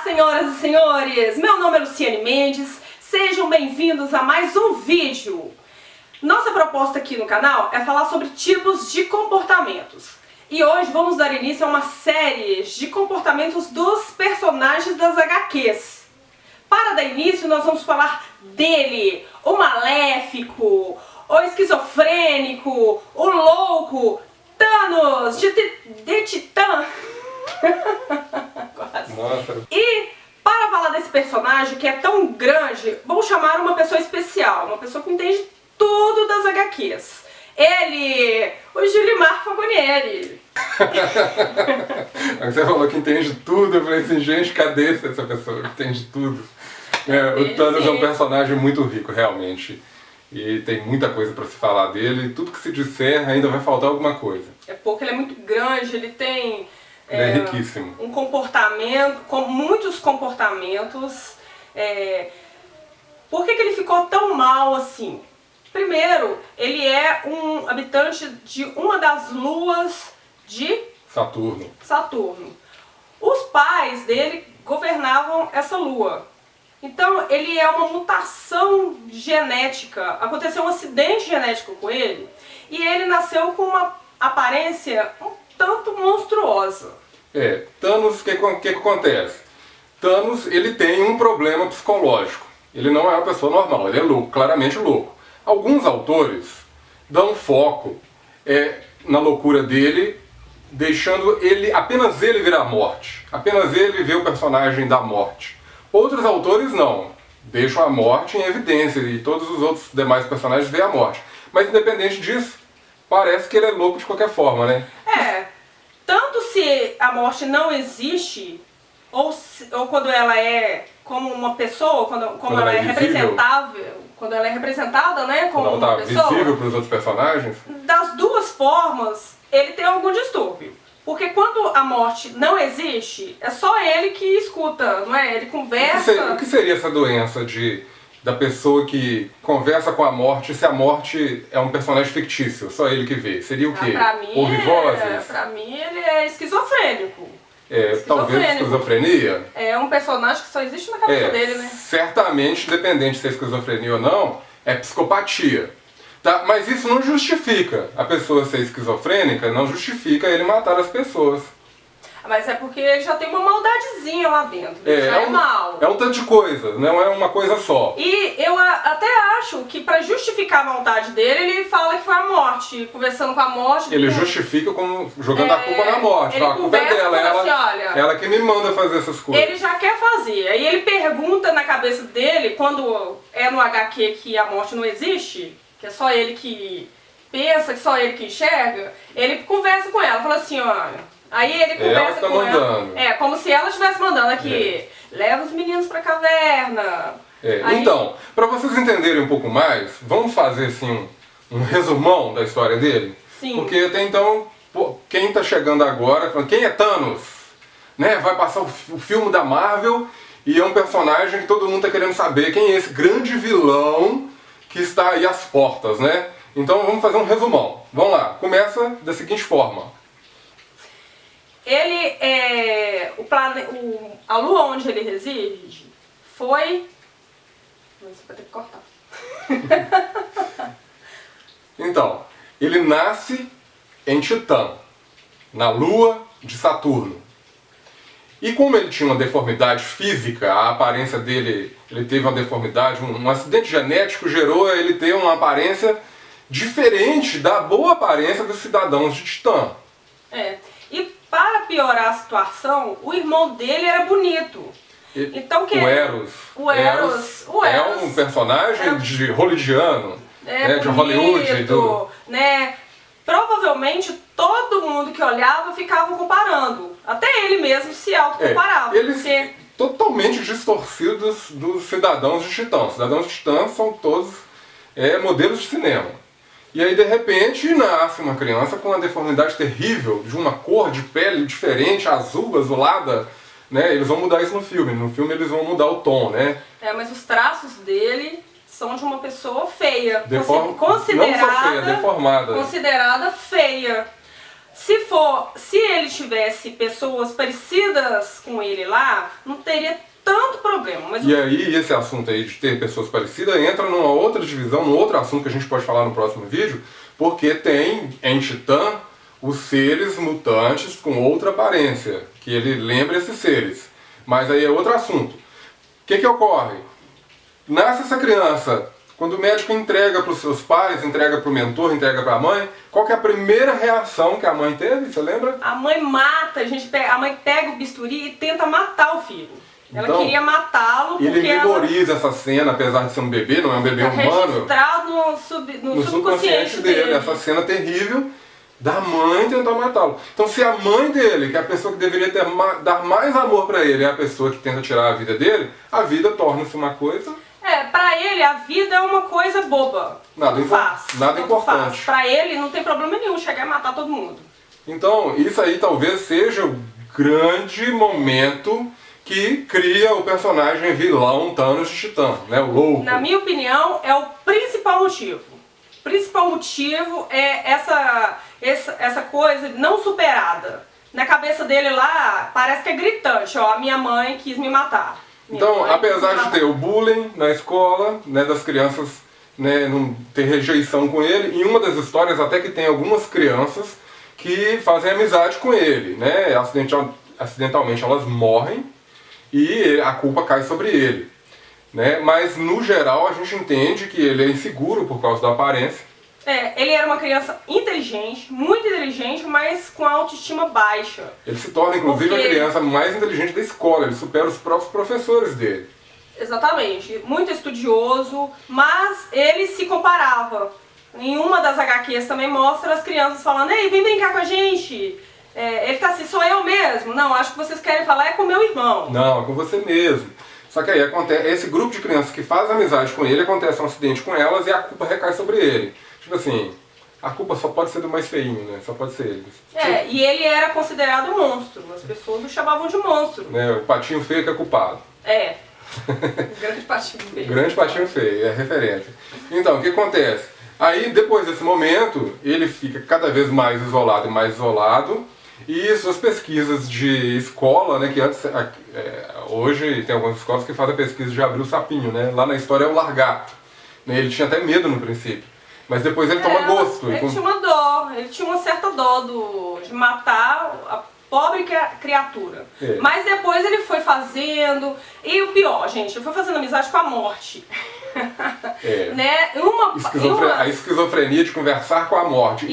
senhoras e senhores! Meu nome é Luciane Mendes, sejam bem-vindos a mais um vídeo. Nossa proposta aqui no canal é falar sobre tipos de comportamentos. E hoje vamos dar início a uma série de comportamentos dos personagens das HQs. Para dar início, nós vamos falar dele, o maléfico, o esquizofrênico, o louco, Thanos, de Titã. Nossa. E para falar desse personagem que é tão grande, vamos chamar uma pessoa especial, uma pessoa que entende tudo das HQs. Ele, o Julimar Fagonieri. Você falou que entende tudo, eu falei assim, gente, cadê essa pessoa que entende tudo? O Thanos é um personagem muito rico, realmente. E tem muita coisa para se falar dele, e tudo que se disser ainda vai faltar alguma coisa. É porque ele é muito grande, ele tem... Ele é riquíssimo. Um comportamento, com muitos comportamentos. Por que ele ficou tão mal assim? Primeiro, ele é um habitante de uma das luas de Saturno. Os pais dele governavam essa lua. Então ele é uma mutação genética. Aconteceu um acidente genético com ele e ele nasceu com uma aparência um tanto monstruosa. Thanos, o que acontece? Thanos, ele tem um problema psicológico. Ele não é uma pessoa normal, ele é louco, claramente louco. Alguns autores dão foco na loucura dele, deixando apenas ele virar a morte. Apenas ele vê o personagem da morte. Outros autores não. Deixam a morte em evidência e todos os outros demais personagens veem a morte. Mas independente disso, parece que ele é louco de qualquer forma, né? Tanto se a morte não existe, ou quando ela é como uma pessoa, quando ela é representável, quando ela é representada, né, como quando ela uma pessoa, visível para os outros personagens. Das duas formas, ele tem algum distúrbio. Porque quando a morte não existe, é só ele que escuta, não é? Ele conversa... O que seria essa doença da pessoa que conversa com a morte se a morte é um personagem fictício, só ele que vê? Seria o quê? Pra mim, Ouvir vozes? Pra mim ele é esquizofrênico. Talvez esquizofrenia? É um personagem que só existe na cabeça dele, né? Certamente, independente se é esquizofrenia ou não, é psicopatia. Tá? Mas isso não justifica a pessoa ser esquizofrênica, não justifica ele matar as pessoas. Mas é porque ele já tem uma maldadezinha lá dentro, ele já é mal. É um tanto de coisa, não é uma coisa só. E eu até acho que pra justificar a maldade dele, ele fala que foi a morte, conversando com a morte. Ele justifica como jogando a culpa na morte. Ele a culpa é dela, ela que me manda fazer essas coisas. Ele já quer fazer, aí ele pergunta na cabeça dele, quando é no HQ que a morte não existe, que é só ele que pensa, que só ele que enxerga, ele conversa com ela, fala assim, olha... Aí ele conversa com ela, como se ela estivesse mandando aqui, leva os meninos pra caverna. Aí... Então, para vocês entenderem um pouco mais, vamos fazer assim um resumão da história dele? Sim. Porque até então, quem tá chegando agora, falando, quem é Thanos? Né? Vai passar o filme da Marvel e é um personagem que todo mundo tá querendo saber quem é esse grande vilão que está aí às portas, né? Então vamos fazer um resumão. Vamos lá, começa da seguinte forma. Ele a lua onde ele reside foi... Você vai ter que cortar. Então, ele nasce em Titã, na lua de Saturno. E como ele tinha uma deformidade física, a aparência dele, ele teve uma deformidade, um acidente genético gerou ele ter uma aparência diferente da boa aparência dos cidadãos de Titã. E para piorar a situação, o irmão dele era bonito. Então, O Eros é um personagem de hollywoodiano, de Hollywood. Provavelmente todo mundo que olhava ficava comparando. Até ele mesmo se autocomparava. Eles totalmente distorcidos dos cidadãos de Titã. Os cidadãos de Titã são todos modelos de cinema. E aí de repente nasce uma criança com uma deformidade terrível, de uma cor de pele diferente, azul, azulada, né? Eles vão mudar isso no filme eles vão mudar o tom, né? Mas os traços dele são de uma pessoa feia, deformada. Considerada feia. Se ele tivesse pessoas parecidas com ele lá, não teria tanto problema. Mas E aí, esse assunto aí de ter pessoas parecidas entra numa outra divisão, num outro assunto que a gente pode falar no próximo vídeo, porque tem em Titã os seres mutantes com outra aparência, que ele lembra esses seres. Mas aí é outro assunto. O que ocorre? Nasce essa criança, quando o médico entrega para os seus pais, entrega para o mentor, entrega para a mãe, qual que é a primeira reação que a mãe teve? Você lembra? a mãe mata, a mãe pega o bisturi e tenta matar o filho. Ela Então, queria matá-lo porque ele memoriza essa cena, apesar de ser um bebê, não é um bebê ela tá humano. registrado no subconsciente dele. Essa cena terrível da mãe tentar matá-lo. Então, se a mãe dele, que é a pessoa que deveria dar mais amor para ele, é a pessoa que tenta tirar a vida dele, a vida torna-se uma coisa... Pra ele a vida é uma coisa boba. Nada importante. Pra ele não tem problema nenhum chegar e matar todo mundo. Então, isso aí talvez seja o grande momento que cria o personagem vilão Thanos de Titã, né? O louco. Na minha opinião, é o principal motivo. O principal motivo é essa coisa não superada. Na cabeça dele lá, parece que é gritante, ó, a minha mãe quis me matar. Então, apesar de ter o bullying na escola, né, das crianças, né, não ter rejeição com ele, em uma das histórias até que tem algumas crianças que fazem amizade com ele, né, acidentalmente elas morrem e a culpa cai sobre ele, né, mas no geral a gente entende que ele é inseguro por causa da aparência. Ele era uma criança inteligente, muito inteligente, mas com a autoestima baixa. Ele se torna, inclusive, a criança mais inteligente da escola, ele supera os próprios professores dele. Exatamente, muito estudioso, mas ele se comparava. Em uma das HQs também mostra as crianças falando: ei, vem brincar com a gente. Ele tá assim, sou eu mesmo? Não, acho que vocês querem falar é com meu irmão. Não, é com você mesmo. Só que aí acontece, esse grupo de crianças que faz amizade com ele, acontece um acidente com elas e a culpa recai sobre ele. Tipo assim, a culpa só pode ser do mais feinho, né? Só pode ser ele. E ele era considerado um monstro. As pessoas o chamavam de monstro. Né? O patinho feio que é culpado. O grande patinho feio. O grande patinho feio, é a referência. Então, o que acontece? Aí, depois desse momento, ele fica cada vez mais isolado e mais isolado. E suas pesquisas de escola, né, que antes, hoje tem algumas escolas que fazem a pesquisa de abrir o sapinho, né? Lá na história é o largato. Né? Ele tinha até medo no princípio. Mas depois ele toma gosto. Ele tinha uma dó, ele tinha uma certa dó de matar a pobre criatura. Mas depois ele foi fazendo, e o pior, gente, ele foi fazendo amizade com a morte. Né? A esquizofrenia de conversar com a morte.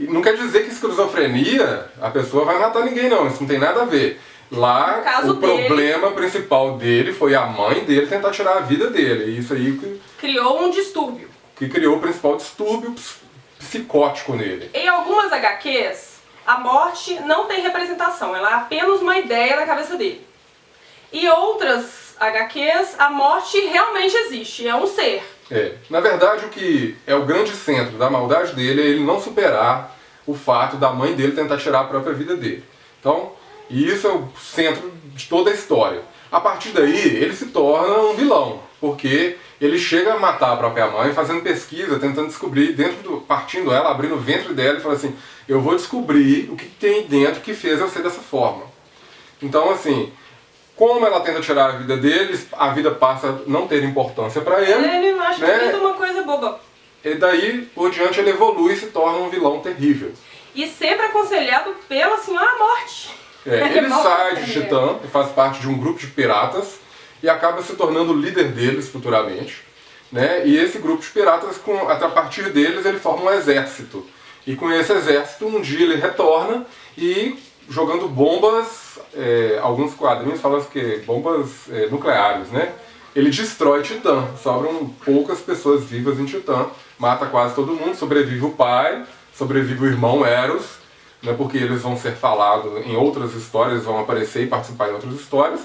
Não quer dizer que esquizofrenia a pessoa vai matar ninguém, não. Isso não tem nada a ver. Lá, o problema principal dele foi a mãe dele tentar tirar a vida dele. E isso aí criou um distúrbio. Que criou o principal distúrbio psicótico nele. Em algumas HQs, a morte não tem representação, ela é apenas uma ideia na cabeça dele. E outras HQs, a morte realmente existe, é um ser. Na verdade, o que é o grande centro da maldade dele é ele não superar o fato da mãe dele tentar tirar a própria vida dele. Então, isso é o centro de toda a história. A partir daí, ele se torna um vilão, porque ele chega a matar a própria mãe fazendo pesquisa, tentando descobrir, partindo ela, abrindo o ventre dela e falando assim: eu vou descobrir o que tem dentro que fez eu ser dessa forma. Então, assim, como ela tenta tirar a vida deles, a vida passa a não ter importância para ele. Ele acha que a vida é uma coisa boba. E daí, por diante, ele evolui e se torna um vilão terrível. E sempre aconselhado pela Senhora Morte. Ele sai de Titã, faz parte de um grupo de piratas e acaba se tornando o líder deles futuramente. Né? E esse grupo de piratas, a partir deles, ele forma um exército. E com esse exército, um dia ele retorna e jogando bombas, alguns quadrinhos falam que bombas nucleares, né? Ele destrói Titã, sobram poucas pessoas vivas em Titã, mata quase todo mundo, sobrevive o pai, sobrevive o irmão Eros, né, porque eles vão ser falados em outras histórias, vão aparecer e participar em outras histórias,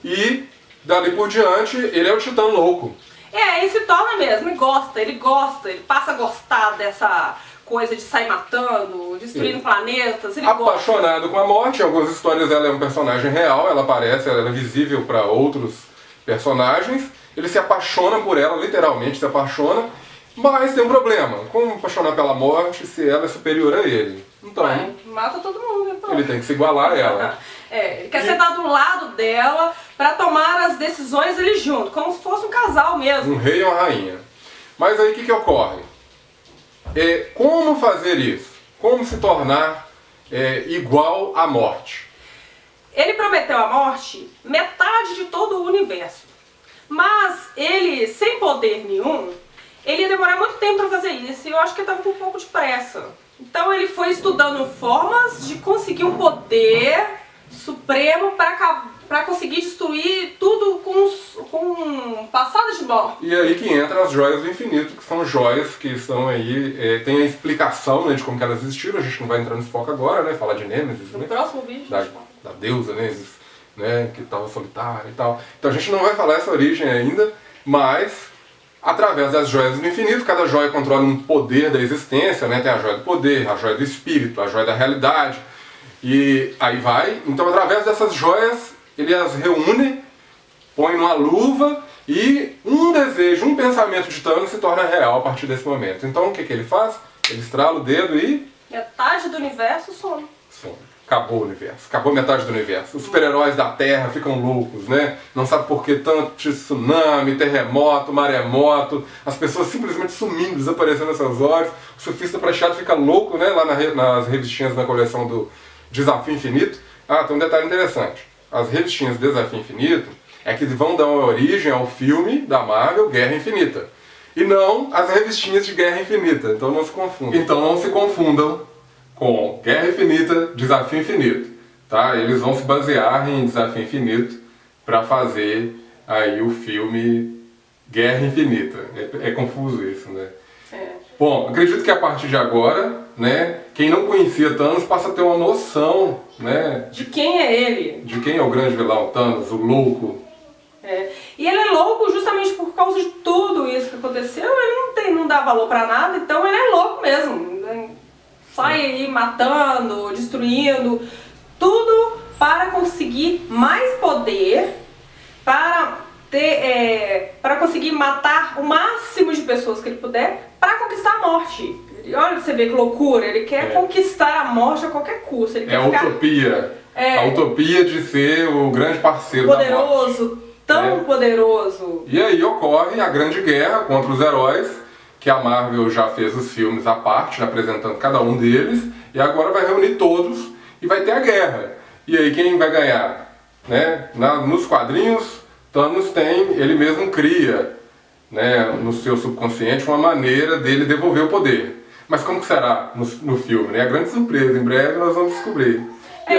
e dali por diante ele é o Titã louco. Ele se torna mesmo, ele passa a gostar dessa coisa de sair matando, destruindo planetas, apaixonado com a morte, em algumas histórias ela é um personagem real, ela aparece, ela é visível para outros personagens, ele se apaixona por ela, literalmente se apaixona, mas tem um problema, como apaixonar pela morte se ela é superior a ele? Então, mata todo mundo, então. Ele tem que se igualar a ela. Ele quer sentar do lado dela pra tomar as decisões ele junto, como se fosse um casal mesmo. Um rei e uma rainha. Mas aí o que ocorre? Como fazer isso? Como se tornar igual à morte? Ele prometeu à morte metade de todo o universo. Mas ele, sem poder nenhum, ele ia demorar muito tempo para fazer isso. E eu acho que ele estava com um pouco de pressa. Então ele foi estudando formas de conseguir um poder supremo para conseguir destruir tudo com passada de mão. E aí que entra as joias do infinito, que são joias que estão aí, tem a explicação, né, de como que elas existiram. A gente não vai entrar nesse foco agora, né, falar de Nêmesis, No né, próximo vídeo da deusa Nêmesis, né, que estava solitária e tal. Então a gente não vai falar essa origem ainda, mas através das joias do infinito, cada joia controla um poder da existência, né, tem a joia do poder, a joia do espírito, a joia da realidade, e aí vai. Então através dessas joias ele as reúne, põe numa luva e um desejo, um pensamento de Thanos se torna real a partir desse momento. Então o que ele faz? Ele estrala o dedo e... metade do universo some. Acabou o universo, acabou metade do universo. Os super-heróis da Terra ficam loucos, né? Não sabe por que tanto tsunami, terremoto, maremoto, as pessoas simplesmente sumindo, desaparecendo nessas horas. O surfista prateado fica louco, né? Lá nas revistinhas da coleção do Desafio Infinito. Ah, tem um detalhe interessante. As revistinhas do Desafio Infinito é que vão dar origem ao filme da Marvel Guerra Infinita. E não as revistinhas de Guerra Infinita. Então não se confundam. Então não se confundam com Guerra Infinita, Desafio Infinito, tá? Eles vão se basear em Desafio Infinito para fazer aí o filme Guerra Infinita. É confuso isso, né? Bom, acredito que a partir de agora, né, quem não conhecia Thanos passa a ter uma noção, né? De quem é ele. De quem é o grande vilão, Thanos, o louco. E ele é louco justamente por causa de tudo isso que aconteceu. Ele não dá valor pra nada, então ele é louco mesmo. Sai aí matando, destruindo, tudo para conseguir mais poder, para conseguir matar o máximo de pessoas que ele puder, para conquistar a morte. Olha, você vê que loucura, ele quer conquistar a morte a qualquer custo. Ele quer ficar... utopia. A utopia de ser o grande parceiro poderoso, da morte. Tão poderoso. E aí ocorre a grande guerra contra os heróis, que a Marvel já fez os filmes à parte, apresentando cada um deles, e agora vai reunir todos e vai ter a guerra. E aí quem vai ganhar? Né? Nos quadrinhos, Thanos ele mesmo cria, né, no seu subconsciente uma maneira dele devolver o poder. Mas como que será no filme? É a grande surpresa, em breve nós vamos descobrir.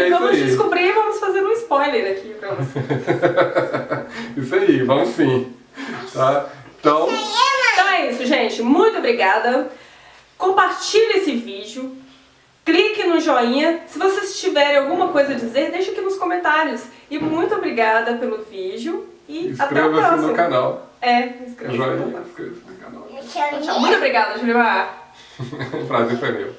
Vamos descobrir e vamos fazer um spoiler aqui pra você. Isso aí, vamos sim. Tá? Então é isso, gente. Muito obrigada. Compartilhe esse vídeo. Clique no joinha. Se vocês tiverem alguma coisa a dizer, deixe aqui nos comentários. E muito obrigada pelo vídeo. E até o próximo. Inscreva-se no canal. Inscreva-se no canal. Tchau. Muito obrigada, Julimar. O prazer foi meu.